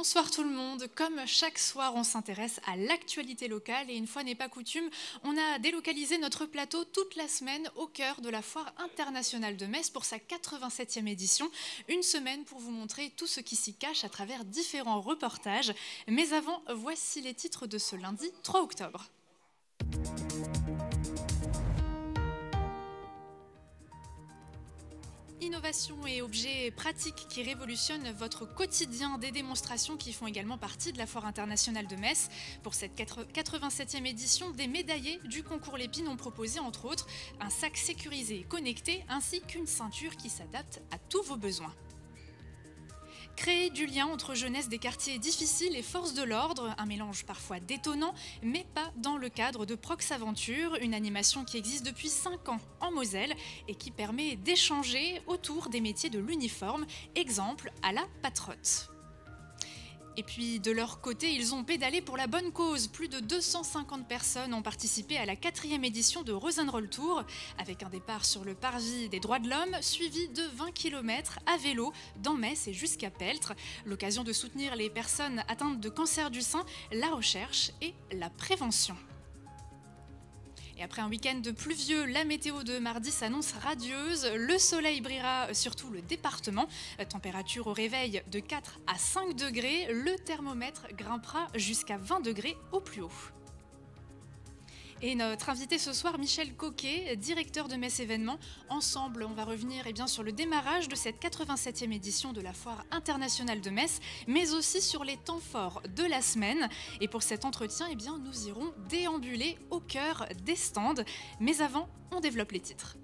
Bonsoir tout le monde. Comme chaque soir, on s'intéresse à l'actualité locale et une fois n'est pas coutume, on a délocalisé notre plateau toute la semaine au cœur de la Foire internationale de Metz pour sa 87e édition. Une semaine pour vous montrer tout ce qui s'y cache à travers différents reportages. Mais avant, voici les titres de ce lundi 3 octobre. Innovation et objets pratiques qui révolutionnent votre quotidien, des démonstrations qui font également partie de la Foire internationale de Metz. Pour cette 87e édition, des médaillés du concours Lépine ont proposé entre autres un sac sécurisé et connecté ainsi qu'une ceinture qui s'adapte à tous vos besoins. Créer du lien entre jeunesse des quartiers difficiles et forces de l'ordre, un mélange parfois détonnant, mais pas dans le cadre de Prox Aventure, une animation qui existe depuis 5 ans en Moselle et qui permet d'échanger autour des métiers de l'uniforme, exemple à la Patrotte. Et puis de leur côté, ils ont pédalé pour la bonne cause. Plus de 250 personnes ont participé à la 4e édition de Rosenroll Tour, avec un départ sur le parvis des droits de l'homme, suivi de 20 km à vélo dans Metz et jusqu'à Peltre. L'occasion de soutenir les personnes atteintes de cancer du sein, la recherche et la prévention. Et après un week-end pluvieux, la météo de mardi s'annonce radieuse. Le soleil brillera sur tout le département. Température au réveil de 4 à 5 degrés. Le thermomètre grimpera jusqu'à 20 degrés au plus haut. Et notre invité ce soir, Michel Coquet, directeur de Metz Événements. Ensemble, on va revenir sur le démarrage de cette 87e édition de la Foire internationale de Metz, mais aussi sur les temps forts de la semaine. Et pour cet entretien, nous irons déambuler au cœur des stands. Mais avant, on développe les titres.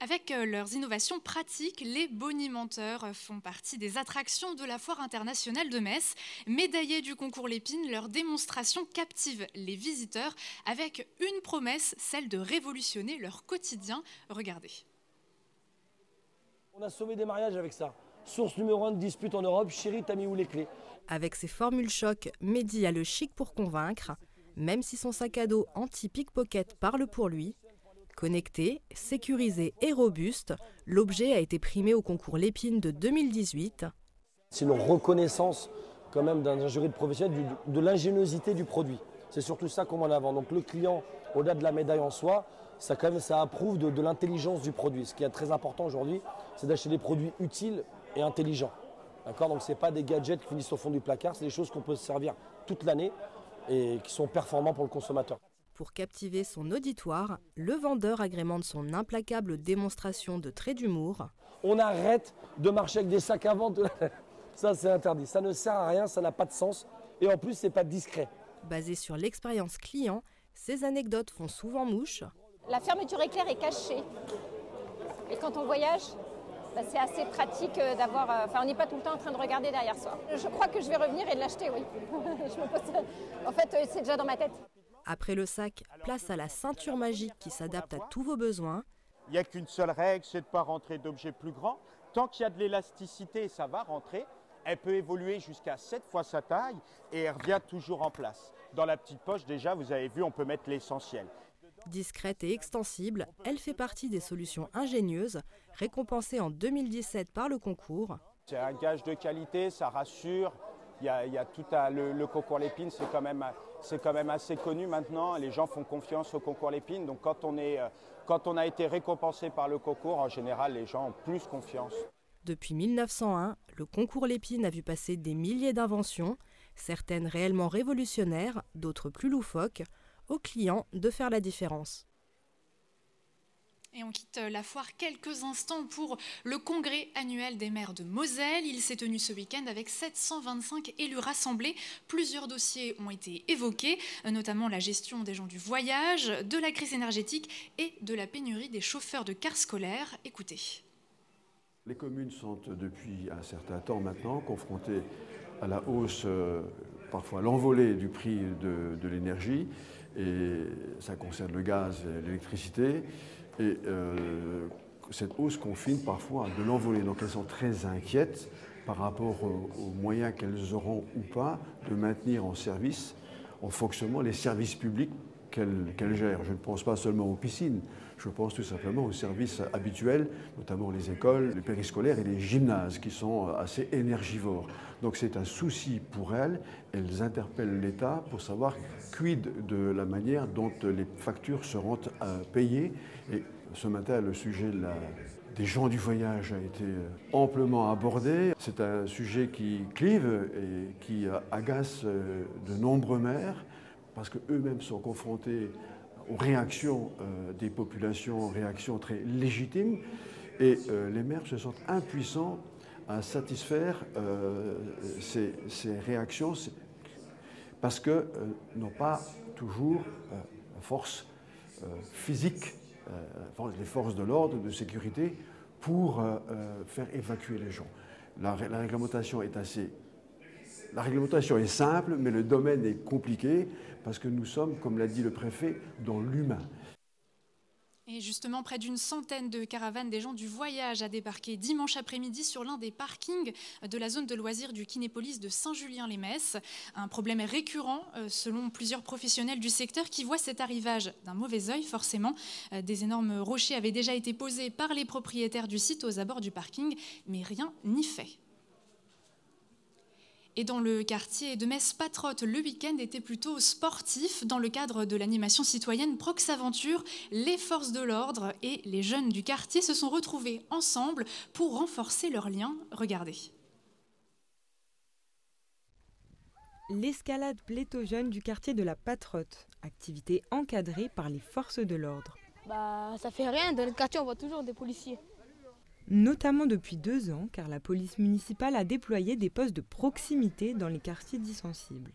Avec leurs innovations pratiques, les bonimenteurs font partie des attractions de la Foire internationale de Metz. Médaillés du concours Lépine, leurs démonstrations captivent les visiteurs avec une promesse, celle de révolutionner leur quotidien. Regardez. On a sauvé des mariages avec ça. Source numéro 1 de dispute en Europe, chérie, t'as mis où les clés? Avec ses formules choc, Mehdi a le chic pour convaincre, même si son sac à dos anti-pickpocket parle pour lui. Connecté, sécurisé et robuste, l'objet a été primé au concours Lépine de 2018. C'est une reconnaissance quand même d'un jury de professionnels de l'ingéniosité du produit. C'est surtout ça qu'on met en avant. Donc le client, au-delà de la médaille en soi, ça approuve de l'intelligence du produit. Ce qui est très important aujourd'hui, c'est d'acheter des produits utiles et intelligents. D'accord? Donc ce n'est pas des gadgets qui finissent au fond du placard, c'est des choses qu'on peut se servir toute l'année et qui sont performants pour le consommateur. Pour captiver son auditoire, le vendeur agrémente son implacable démonstration de traits d'humour. On arrête de marcher avec des sacs à vente. Ça, c'est interdit. Ça ne sert à rien, ça n'a pas de sens. Et en plus, ce n'est pas discret. Basé sur l'expérience client, ces anecdotes font souvent mouche. La fermeture éclair est cachée. Et quand on voyage, c'est assez pratique d'avoir... on n'est pas tout le temps en train de regarder derrière soi. Je crois que je vais revenir et l'acheter, oui. En fait, c'est déjà dans ma tête. Après le sac, place à la ceinture magique qui s'adapte à tous vos besoins. Il n'y a qu'une seule règle, c'est de ne pas rentrer d'objets plus grands. Tant qu'il y a de l'élasticité, ça va rentrer. Elle peut évoluer jusqu'à 7 fois sa taille et elle revient toujours en place. Dans la petite poche, déjà, vous avez vu, on peut mettre l'essentiel. Discrète et extensible, elle fait partie des solutions ingénieuses, récompensées en 2017 par le concours. C'est un gage de qualité, ça rassure. Il y a tout le concours Lépine, c'est quand même assez connu maintenant. Les gens font confiance au concours Lépine. Donc quand on a été récompensé par le concours, en général, les gens ont plus confiance. Depuis 1901, le concours Lépine a vu passer des milliers d'inventions, certaines réellement révolutionnaires, d'autres plus loufoques, aux clients de faire la différence. Et on quitte la foire quelques instants pour le congrès annuel des maires de Moselle. Il s'est tenu ce week-end avec 725 élus rassemblés. Plusieurs dossiers ont été évoqués, notamment la gestion des gens du voyage, de la crise énergétique et de la pénurie des chauffeurs de cars scolaires. Écoutez. Les communes sont depuis un certain temps maintenant confrontées à la hausse, parfois l'envolée du prix de l'énergie. Et ça concerne le gaz et l'électricité. Et cette hausse confine parfois de l'envolée. Donc elles sont très inquiètes par rapport aux moyens qu'elles auront ou pas de maintenir en service, en fonctionnement, les services publics qu'elles gèrent. Je ne pense pas seulement aux piscines, Je pense tout simplement aux services habituels, notamment les écoles, les périscolaires et les gymnases qui sont assez énergivores. Donc c'est un souci pour elles. Elles interpellent l'État pour savoir quid de la manière dont les factures seront payées. Et ce matin, le sujet des gens du voyage a été amplement abordé. C'est un sujet qui clive et qui agace de nombreux maires parce qu'eux-mêmes sont confrontés aux réactions des populations, réactions très légitimes. Et les maires se sentent impuissants à satisfaire ces réactions parce qu'ils n'ont pas toujours force physique, les forces de l'ordre, de sécurité, pour faire évacuer les gens. La réglementation est simple, mais le domaine est compliqué parce que nous sommes, comme l'a dit le préfet, dans l'humain. Et justement, près d'une centaine de caravanes des gens du voyage a débarqué dimanche après-midi sur l'un des parkings de la zone de loisirs du Kinépolis de Saint-Julien-les-Metz. Un problème récurrent selon plusieurs professionnels du secteur qui voient cet arrivage d'un mauvais œil forcément. Des énormes rochers avaient déjà été posés par les propriétaires du site aux abords du parking, mais rien n'y fait. Et dans le quartier de Metz-Patrotte, le week-end était plutôt sportif. Dans le cadre de l'animation citoyenne Prox Aventure, les forces de l'ordre et les jeunes du quartier se sont retrouvés ensemble pour renforcer leurs liens. Regardez. L'escalade plaît aux jeunes du quartier de la Patrotte, activité encadrée par les forces de l'ordre. Ça fait rien, dans le quartier on voit toujours des policiers. Notamment depuis 2 ans, car la police municipale a déployé des postes de proximité dans les quartiers dits sensibles.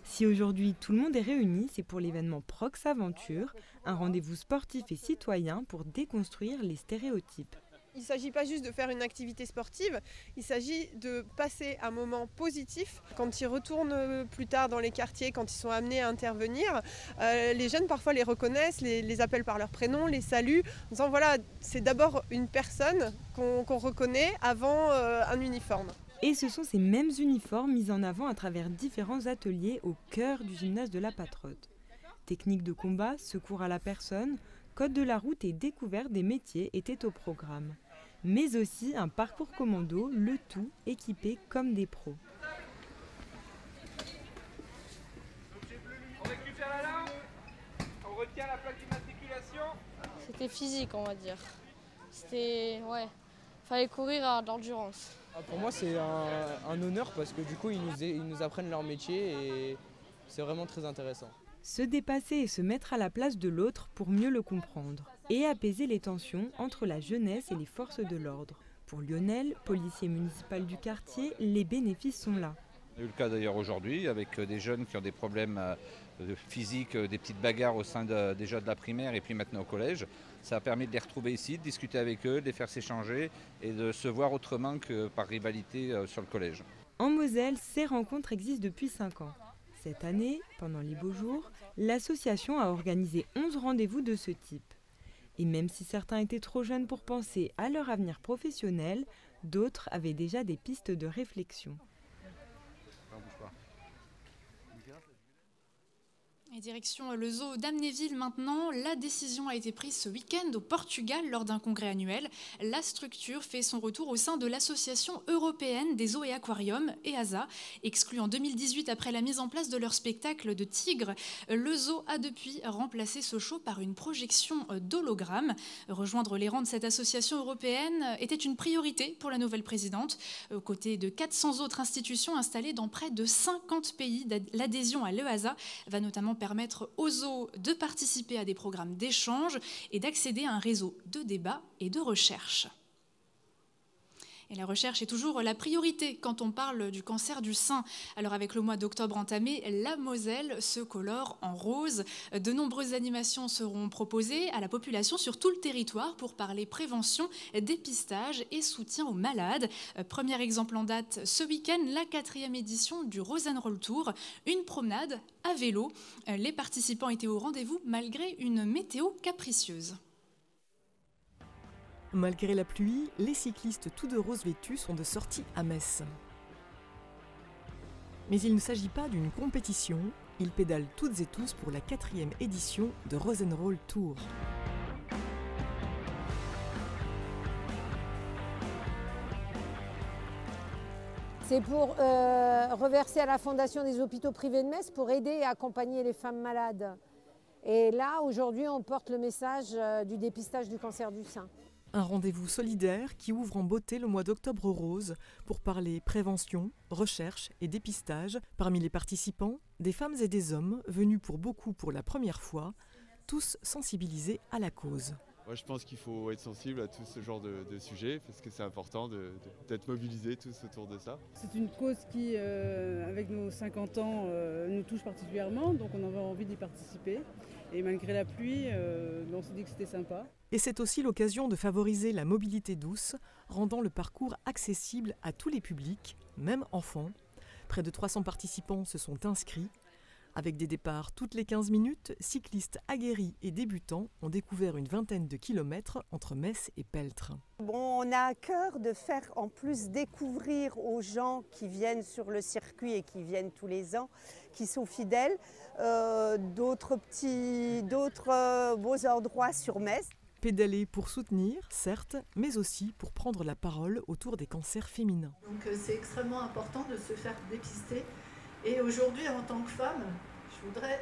Si aujourd'hui tout le monde est réuni, c'est pour l'événement Prox Aventure, un rendez-vous sportif et citoyen pour déconstruire les stéréotypes. Il ne s'agit pas juste de faire une activité sportive, il s'agit de passer un moment positif. Quand ils retournent plus tard dans les quartiers, quand ils sont amenés à intervenir, les jeunes parfois les reconnaissent, les appellent par leur prénom, les saluent, en disant voilà, c'est d'abord une personne qu'on reconnaît avant un uniforme. Et ce sont ces mêmes uniformes mis en avant à travers différents ateliers au cœur du gymnase de la Patrotte. Techniques de combat, secours à la personne, code de la route et découverte des métiers étaient au programme. Mais aussi un parcours commando, le tout équipé comme des pros. On récupère la lame, on retient la plaque d'immatriculation. C'était physique, on va dire. Fallait courir dans l'endurance. Pour moi, c'est un honneur parce que du coup, ils nous apprennent leur métier et c'est vraiment très intéressant. Se dépasser et se mettre à la place de l'autre pour mieux le comprendre et apaiser les tensions entre la jeunesse et les forces de l'ordre. Pour Lionel, policier municipal du quartier, les bénéfices sont là. On a eu le cas d'ailleurs aujourd'hui avec des jeunes qui ont des problèmes physiques, des petites bagarres au sein déjà de la primaire et puis maintenant au collège. Ça a permis de les retrouver ici, de discuter avec eux, de les faire s'échanger et de se voir autrement que par rivalité sur le collège. En Moselle, ces rencontres existent depuis 5 ans. Cette année, pendant les beaux jours, l'association a organisé 11 rendez-vous de ce type. Et même si certains étaient trop jeunes pour penser à leur avenir professionnel, d'autres avaient déjà des pistes de réflexion. Et direction le zoo d'Amnéville maintenant, la décision a été prise ce week-end au Portugal lors d'un congrès annuel. La structure fait son retour au sein de l'Association européenne des zoos et aquariums, EASA. Exclu en 2018 après la mise en place de leur spectacle de tigres, le zoo a depuis remplacé ce show par une projection d'hologramme. Rejoindre les rangs de cette association européenne était une priorité pour la nouvelle présidente. Aux côtés de 400 autres institutions installées dans près de 50 pays, l'adhésion à l'EASA va notamment permettre aux zoos de participer à des programmes d'échange et d'accéder à un réseau de débat et de recherche. Et la recherche est toujours la priorité quand on parle du cancer du sein. Alors avec le mois d'octobre entamé, la Moselle se colore en rose. De nombreuses animations seront proposées à la population sur tout le territoire pour parler prévention, dépistage et soutien aux malades. Premier exemple en date ce week-end, la 4e édition du Rosenroll Tour, une promenade à vélo. Les participants étaient au rendez-vous malgré une météo capricieuse. Malgré la pluie, les cyclistes tout de rose vêtus sont de sortie à Metz. Mais il ne s'agit pas d'une compétition, ils pédalent toutes et tous pour la 4e édition de Rosenroll Tour. C'est pour reverser à la Fondation des hôpitaux privés de Metz pour aider et accompagner les femmes malades. Et là, aujourd'hui, on porte le message du dépistage du cancer du sein. Un rendez-vous solidaire qui ouvre en beauté le mois d'Octobre Rose pour parler prévention, recherche et dépistage. Parmi les participants, des femmes et des hommes venus pour beaucoup pour la première fois, tous sensibilisés à la cause. Moi, je pense qu'il faut être sensible à tout ce genre de sujets parce que c'est important d'être mobilisés tous autour de ça. C'est une cause qui, avec nos 50 ans, nous touche particulièrement, donc on avait envie d'y participer. Et malgré la pluie, on s'est dit que c'était sympa. Et c'est aussi l'occasion de favoriser la mobilité douce, rendant le parcours accessible à tous les publics, même enfants. Près de 300 participants se sont inscrits. Avec des départs toutes les 15 minutes, cyclistes aguerris et débutants ont découvert une vingtaine de kilomètres entre Metz et Peltre. Bon, on a à cœur de faire en plus découvrir aux gens qui viennent sur le circuit et qui viennent tous les ans, qui sont fidèles, d'autres beaux endroits sur Metz. Pédaler pour soutenir, certes, mais aussi pour prendre la parole autour des cancers féminins. Donc c'est extrêmement important de se faire dépister. Et aujourd'hui, en tant que femme, je voudrais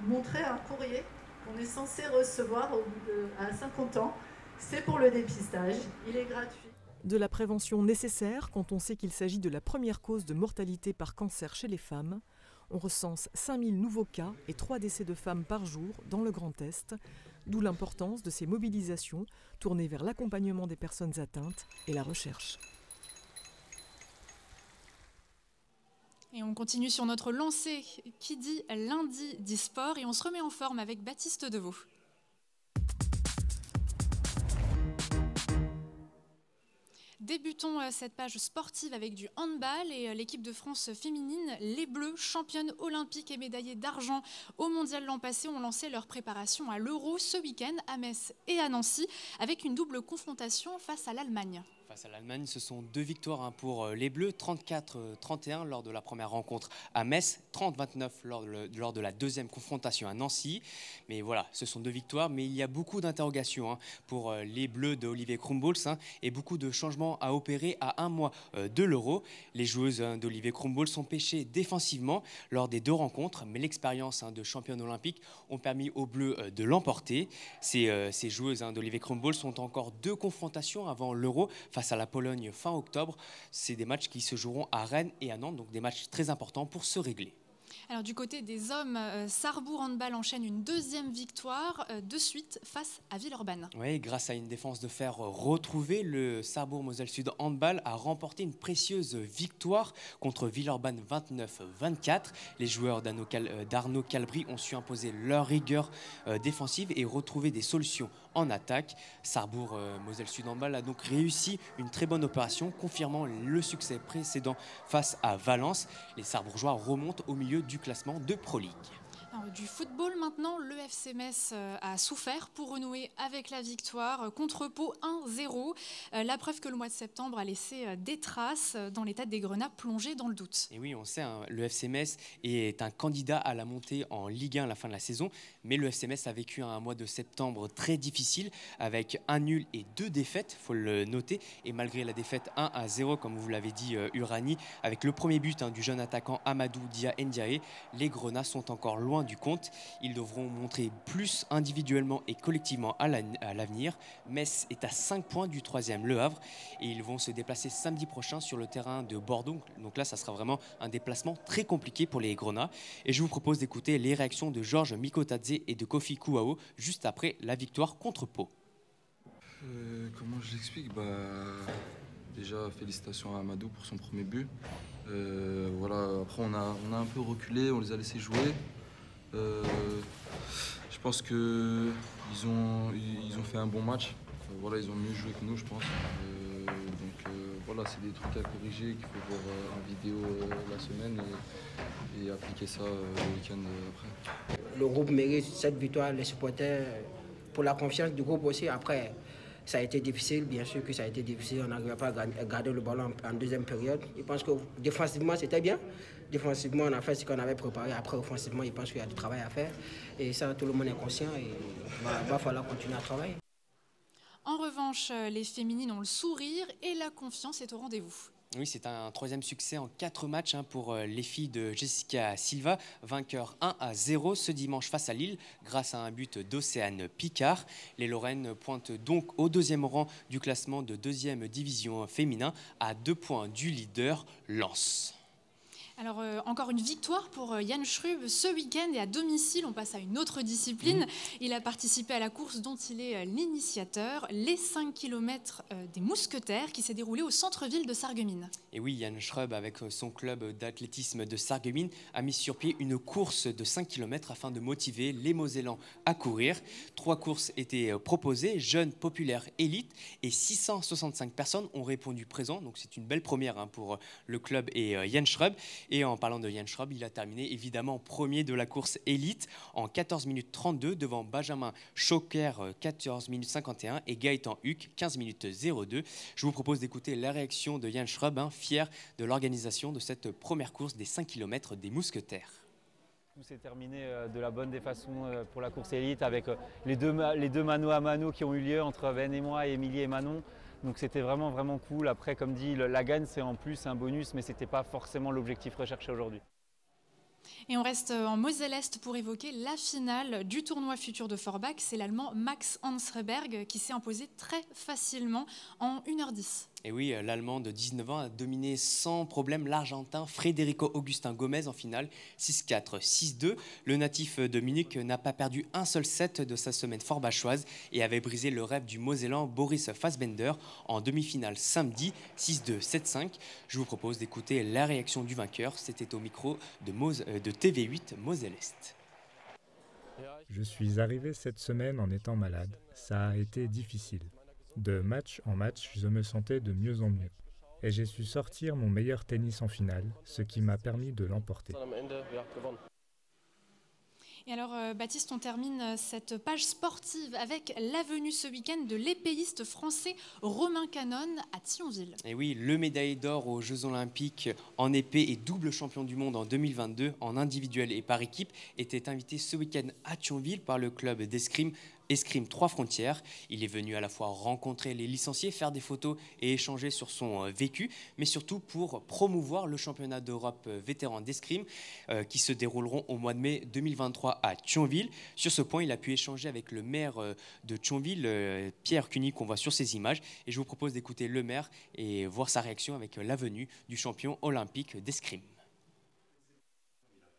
montrer un courrier qu'on est censé recevoir à 50 ans. C'est pour le dépistage, il est gratuit. De la prévention nécessaire quand on sait qu'il s'agit de la première cause de mortalité par cancer chez les femmes. On recense 5000 nouveaux cas et 3 décès de femmes par jour dans le Grand Est, d'où l'importance de ces mobilisations tournées vers l'accompagnement des personnes atteintes et la recherche. Et on continue sur notre lancée qui dit lundi dit sport et on se remet en forme avec Baptiste Deveau. Débutons cette page sportive avec du handball et l'équipe de France féminine, les Bleus, championnes olympiques et médaillées d'argent au mondial l'an passé, ont lancé leur préparation à l'Euro ce week-end à Metz et à Nancy avec une double confrontation face à l'Allemagne. Face à l'Allemagne, ce sont 2 victoires pour les Bleus, 34-31 lors de la première rencontre à Metz, 30-29 lors de la deuxième confrontation à Nancy. Mais voilà, ce sont 2 victoires, mais il y a beaucoup d'interrogations pour les Bleus d'Olivier Krumbholz et beaucoup de changements à opérer à un mois de l'Euro. Les joueuses d'Olivier Krumbholz sont pêchées défensivement lors des 2 rencontres, mais l'expérience de championne olympique ont permis aux Bleus de l'emporter. Ces joueuses d'Olivier Krumbholz ont encore 2 confrontations avant l'Euro face à la Pologne fin octobre. C'est des matchs qui se joueront à Rennes et à Nantes, donc des matchs très importants pour se régler. Alors du côté des hommes, Sarrebourg Handball enchaîne une 2e victoire de suite face à Villeurbanne. Oui, grâce à une défense de fer retrouvée, le Sarrebourg Moselle Sud Handball a remporté une précieuse victoire contre Villeurbanne 29-24. Les joueurs d'Arnaud Calbry ont su imposer leur rigueur défensive et retrouver des solutions en attaque. Sarrebourg Moselle Sud Handball a donc réussi une très bonne opération, confirmant le succès précédent face à Valence. Les Sarrebourgeois remontent au milieu du classement de Pro League. Alors, du football maintenant, le FC Metz a souffert pour renouer avec la victoire contre Pau 1-0. La preuve que le mois de septembre a laissé des traces dans les têtes des Grenats plongés dans le doute. Et oui, on sait, le FC Metz est un candidat à la montée en Ligue 1 à la fin de la saison, mais le FC Metz a vécu un mois de septembre très difficile avec 1 nul et 2 défaites, il faut le noter. Et malgré la défaite 1-0, comme vous l'avez dit Urani, avec le premier but du jeune attaquant Amadou Dia Ndiaye, les Grenats sont encore loin du compte. Ils devront montrer plus individuellement et collectivement à l'avenir. Metz est à 5 points du 3e Le Havre et ils vont se déplacer samedi prochain sur le terrain de Bordeaux. Donc là, ça sera vraiment un déplacement très compliqué pour les Grenats. Et je vous propose d'écouter les réactions de Georges Mikotadze et de Kofi Kouao juste après la victoire contre Pau. Comment je l'explique déjà, félicitations à Amadou pour son premier but. Voilà. Après, on a un peu reculé, on les a laissés jouer. Je pense qu'ils ont fait un bon match. Voilà, ils ont mieux joué que nous, je pense. Voilà, c'est des trucs à corriger qu'il faut voir en vidéo la semaine et appliquer ça le week-end après. Le groupe mérite cette victoire, les supporters, pour la confiance du groupe aussi. Après, ça a été difficile, bien sûr que ça a été difficile. On n'arrivait pas à garder le ballon en deuxième période. Je pense que défensivement, c'était bien. Défensivement, on a fait ce qu'on avait préparé. Après, offensivement, je pense qu'il y a du travail à faire. Et ça, tout le monde est conscient et il va falloir continuer à travailler. En revanche, les féminines ont le sourire et la confiance est au rendez-vous. Oui, c'est un 3e succès en 4 matchs pour les filles de Jessica Silva, vainqueur 1-0 ce dimanche face à Lille grâce à un but d'Océane Picard. Les Lorraines pointent donc au 2e rang du classement de 2e division féminin à 2 points du leader Lens. Alors, encore une victoire pour Jan Schrub ce week-end et à domicile. On passe à une autre discipline. Il a participé à la course dont il est l'initiateur, les 5 km des Mousquetaires, qui s'est déroulée au centre-ville de Sarreguemines. Et oui, Jan Schrub, avec son club d'athlétisme de Sarreguemines, a mis sur pied une course de 5 km afin de motiver les Mosellans à courir. 3 courses étaient proposées, jeunes, populaires, élites, et 665 personnes ont répondu présent. Donc c'est une belle première pour le club et Jan Schrub. Et en parlant de Jan Schrub, il a terminé évidemment premier de la course élite en 14 minutes 32 devant Benjamin Choquer 14 minutes 51 et Gaëtan Huck 15 minutes 02. Je vous propose d'écouter la réaction de Jan Schrub, fier de l'organisation de cette première course des 5 km des Mousquetaires. Tout s'est terminé de la bonne des façons pour la course élite avec les deux mano à mano qui ont eu lieu entre Ben et moi et Émilie et Manon. Donc c'était vraiment cool. Après, comme dit, la gagne c'est en plus un bonus, mais ce n'était pas forcément l'objectif recherché aujourd'hui. Et on reste en Moselle-Est pour évoquer la finale du tournoi futur de Forbach. C'est l'Allemand Max Hansreberg qui s'est imposé très facilement en 1h10. Et oui, l'Allemand de 19 ans a dominé sans problème l'Argentin Federico Augustin Gomez en finale 6-4, 6-2. Le natif de Munich n'a pas perdu un seul set de sa semaine forbachoise et avait brisé le rêve du Mosellan Boris Fassbender en demi-finale samedi 6-2, 7-5. Je vous propose d'écouter la réaction du vainqueur. C'était au micro de TV8 Moselle-Est. Je suis arrivé cette semaine en étant malade. Ça a été difficile. De match en match, je me sentais de mieux en mieux. Et j'ai su sortir mon meilleur tennis en finale, ce qui m'a permis de l'emporter. Et alors, Baptiste, on termine cette page sportive avec la venue ce week-end de l'épéiste français Romain Canon à Thionville. Et oui, le médaillé d'or aux Jeux Olympiques en épée et double champion du monde en 2022 en individuel et par équipe était invité ce week-end à Thionville par le club d'escrime Escrime 3 Frontières. Il est venu à la fois rencontrer les licenciés, faire des photos et échanger sur son vécu, mais surtout pour promouvoir le championnat d'Europe vétéran d'escrime qui se dérouleront au mois de mai 2023 à Thionville. Sur ce point, il a pu échanger avec le maire de Thionville, Pierre Cuny, qu'on voit sur ces images. Et je vous propose d'écouter le maire et voir sa réaction avec la venue du champion olympique d'escrime.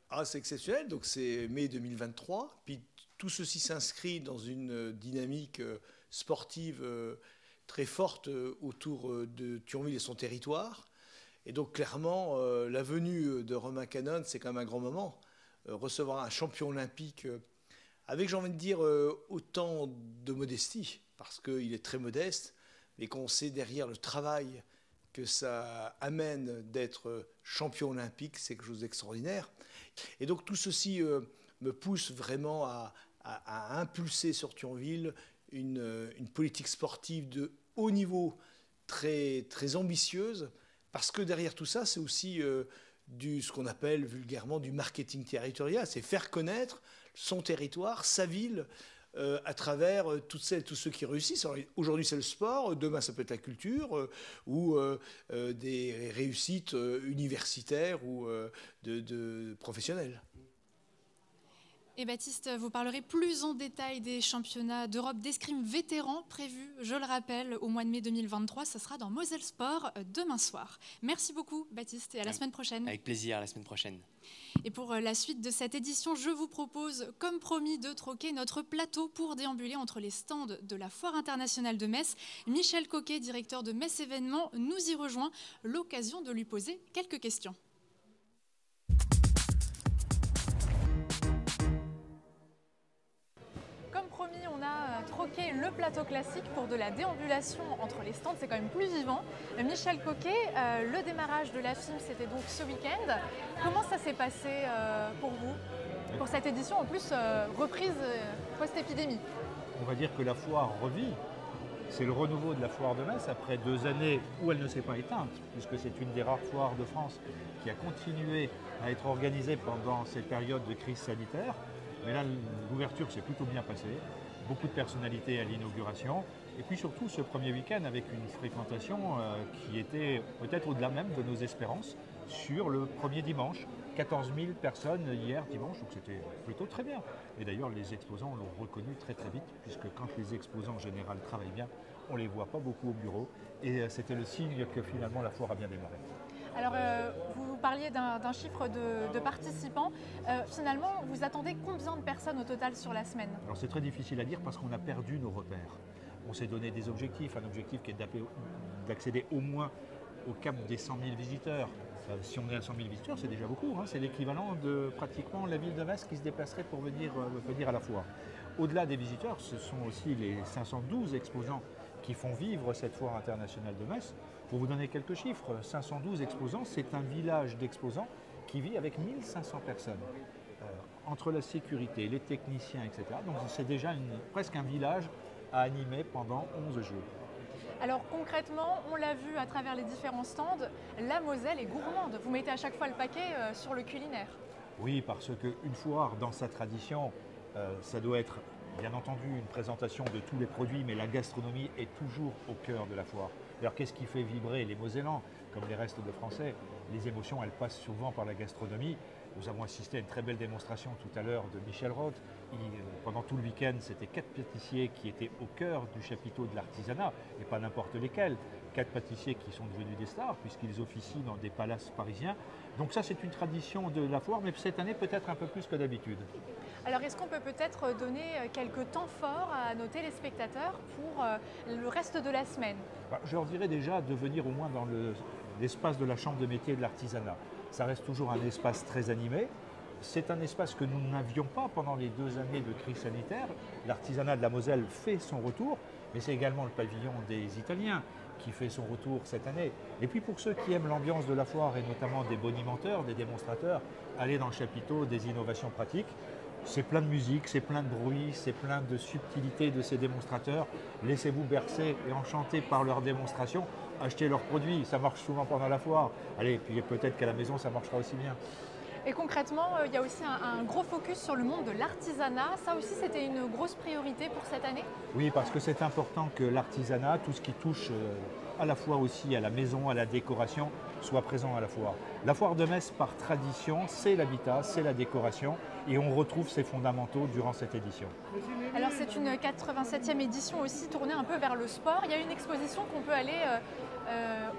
Ah, c'est exceptionnel, donc c'est mai 2023, puis tout ceci s'inscrit dans une dynamique sportive très forte autour de Thionville et son territoire. Et donc clairement, la venue de Romain Canon, c'est quand même un grand moment. Recevoir un champion olympique avec, j'ai envie de dire, autant de modestie, parce qu'il est très modeste, mais qu'on sait derrière le travail que ça amène d'être champion olympique, c'est quelque chose d'extraordinaire. Et donc tout ceci me pousse vraiment à impulser sur Thionville une politique sportive de haut niveau très, très ambitieuse, parce que derrière tout ça, c'est aussi ce qu'on appelle vulgairement du marketing territorial, c'est faire connaître son territoire, sa ville, à travers toutes celles, tous ceux qui réussissent. Aujourd'hui, c'est le sport, demain, ça peut être la culture ou des réussites universitaires ou de professionnelles. Et Baptiste, vous parlerez plus en détail des championnats d'Europe d'escrime vétérans prévus, je le rappelle, au mois de mai 2023. Ça sera dans Moselle Sport demain soir. Merci beaucoup, Baptiste, et à la semaine prochaine. Avec plaisir, à la semaine prochaine. Et pour la suite de cette édition, je vous propose, comme promis, de troquer notre plateau pour déambuler entre les stands de la Foire internationale de Metz. Michel Coquet, directeur de Metz Événements, nous y rejoint. L'occasion de lui poser quelques questions. Comme promis, on a troqué le plateau classique pour de la déambulation entre les stands. C'est quand même plus vivant. Michel Coquet, le démarrage de la FIM, c'était donc ce week-end. Comment ça s'est passé pour vous, pour cette édition, en plus reprise post-épidémie? On va dire que la foire revit. C'est le renouveau de la foire de Metz après 2 années où elle ne s'est pas éteinte, puisque c'est une des rares foires de France qui a continué à être organisée pendant ces périodes de crise sanitaire. Mais là, l'ouverture s'est plutôt bien passée. Beaucoup de personnalités à l'inauguration. Et puis surtout ce premier week-end avec une fréquentation qui était peut-être au-delà même de nos espérances sur le premier dimanche. 14 000 personnes hier dimanche, donc c'était plutôt très bien. Et d'ailleurs les exposants l'ont reconnu très très vite, puisque quand les exposants en général travaillent bien, on ne les voit pas beaucoup au bureau. Et c'était le signe que finalement la foire a bien démarré. Alors, vous parliez d'un chiffre de participants. Finalement, vous attendez combien de personnes au total sur la semaine? Alors c'est très difficile à dire parce qu'on a perdu nos repères. On s'est donné des objectifs, un objectif qui est d'accéder au moins au cap des 100 000 visiteurs. Si on est à 100 000 visiteurs, c'est déjà beaucoup. Hein. C'est l'équivalent de pratiquement la ville de Metz qui se déplacerait pour venir à la foire. Au-delà des visiteurs, ce sont aussi les 512 exposants qui font vivre cette foire internationale de Metz. Pour vous donner quelques chiffres, 512 exposants, c'est un village d'exposants qui vit avec 1500 personnes. Entre la sécurité, les techniciens, etc. Donc c'est déjà presque un village à animer pendant 11 jours. Alors concrètement, on l'a vu à travers les différents stands, la Moselle est gourmande. Vous mettez à chaque fois le paquet sur le culinaire. Oui, parce qu'une foire, dans sa tradition, ça doit être bien entendu une présentation de tous les produits, mais la gastronomie est toujours au cœur de la foire. Alors qu'est-ce qui fait vibrer les Mosellans, comme les restes de Français? Les émotions, elles passent souvent par la gastronomie. Nous avons assisté à une très belle démonstration tout à l'heure de Michel Roth. Pendant tout le week-end, c'était 4 pâtissiers qui étaient au cœur du chapiteau de l'artisanat, et pas n'importe lesquels. 4 pâtissiers qui sont devenus des stars, puisqu'ils officient dans des palaces parisiens. Donc ça, c'est une tradition de la foire, mais cette année, peut-être un peu plus que d'habitude. Alors, est-ce qu'on peut peut-être donner quelques temps forts à nos téléspectateurs pour le reste de la semaine? Je leur dirais déjà de venir au moins dans l'espace de la Chambre de métier et de l'artisanat. Ça reste toujours un espace très animé. C'est un espace que nous n'avions pas pendant les 2 années de crise sanitaire. L'artisanat de la Moselle fait son retour, mais c'est également le pavillon des Italiens qui fait son retour cette année. Et puis pour ceux qui aiment l'ambiance de la foire et notamment des bonimenteurs, des démonstrateurs, allez dans le chapiteau des innovations pratiques. C'est plein de musique, c'est plein de bruit, c'est plein de subtilité de ces démonstrateurs. Laissez-vous bercer et enchanter par leurs démonstrations. Achetez leurs produits, ça marche souvent pendant la foire. Allez, puis peut-être qu'à la maison, ça marchera aussi bien. Et concrètement, il y a aussi un gros focus sur le monde de l'artisanat. Ça aussi, c'était une grosse priorité pour cette année? Oui, parce que c'est important que l'artisanat, tout ce qui touche à la fois aussi à la maison, à la décoration, soit présent à la foire. La foire de Metz, par tradition, c'est l'habitat, c'est la décoration, et on retrouve ses fondamentaux durant cette édition. Alors c'est une 87e édition aussi tournée un peu vers le sport. Il y a une exposition qu'on peut aller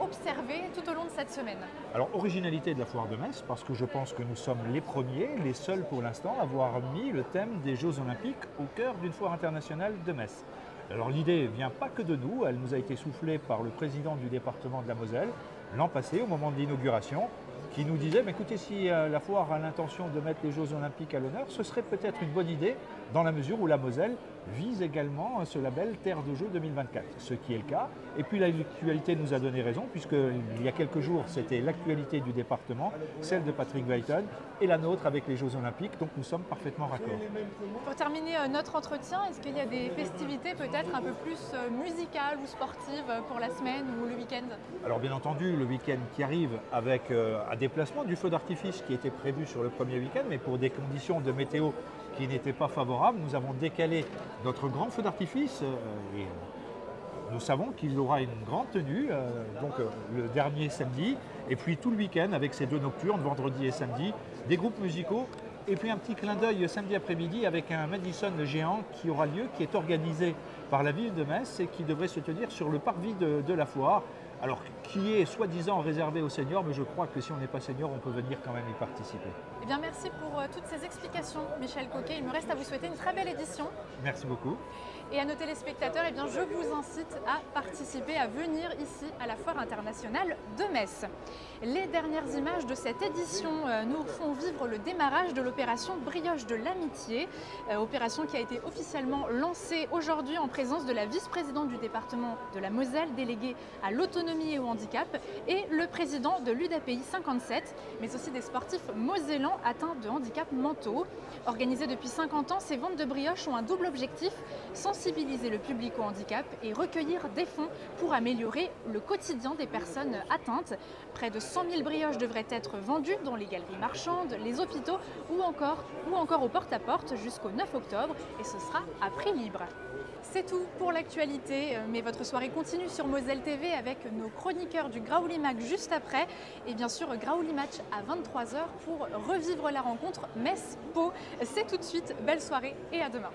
observer tout au long de cette semaine. Alors, originalité de la foire de Metz, parce que je pense que nous sommes les premiers, les seuls pour l'instant, à avoir mis le thème des Jeux Olympiques au cœur d'une foire internationale de Metz. Alors l'idée ne vient pas que de nous, elle nous a été soufflée par le président du département de la Moselle l'an passé, au moment de l'inauguration, qui nous disait, écoutez, si la foire a l'intention de mettre les Jeux Olympiques à l'honneur, ce serait peut-être une bonne idée, dans la mesure où la Moselle vise également ce label Terre de Jeux 2024, ce qui est le cas. Et puis l'actualité nous a donné raison, puisqu'il y a quelques jours, c'était l'actualité du département, celle de Patrick Weyton, et la nôtre avec les Jeux Olympiques, donc nous sommes parfaitement raccord. Pour terminer notre entretien, est-ce qu'il y a des festivités peut-être un peu plus musicales ou sportives pour la semaine ou le week-end? Alors bien entendu, le week-end qui arrive avec un déplacement du feu d'artifice qui était prévu sur le premier week-end, mais pour des conditions de météo qui n'étaient pas favorables, nous avons décalé notre grand feu d'artifice et nous savons qu'il aura une grande tenue, le dernier samedi, et puis tout le week-end avec ces 2 nocturnes, vendredi et samedi, des groupes musicaux, et puis un petit clin d'œil samedi après-midi avec un Madison géant qui aura lieu, qui est organisé par la ville de Metz et qui devrait se tenir sur le parvis de la foire. Alors, qui est soi-disant réservé aux seniors, mais je crois que si on n'est pas senior, on peut venir quand même y participer. Eh bien, merci pour toutes ces explications, Michel Coquet. Il me reste à vous souhaiter une très belle édition. Merci beaucoup. Et à nos téléspectateurs, je vous incite à participer, à venir ici à la Foire internationale de Metz. Les dernières images de cette édition nous font vivre le démarrage de l'opération Brioche de l'Amitié, opération qui a été officiellement lancée aujourd'hui en présence de la vice-présidente du département de la Moselle, déléguée à l'autonomie et au handicap, et le président de l'UDAPI 57, mais aussi des sportifs mosellans atteints de handicaps mentaux. Organisés depuis 50 ans, ces ventes de brioches ont un double objectif, sensibiliser sensibiliser le public au handicap et recueillir des fonds pour améliorer le quotidien des personnes atteintes. Près de 100 000 brioches devraient être vendues dans les galeries marchandes, les hôpitaux ou encore au porte-à-porte jusqu'au 9 octobre et ce sera à prix libre. C'est tout pour l'actualité, mais votre soirée continue sur Moselle TV avec nos chroniqueurs du Graouli-Mac juste après et bien sûr Graouli Match à 23 h pour revivre la rencontre Metz-Pau. C'est tout de suite, belle soirée et à demain.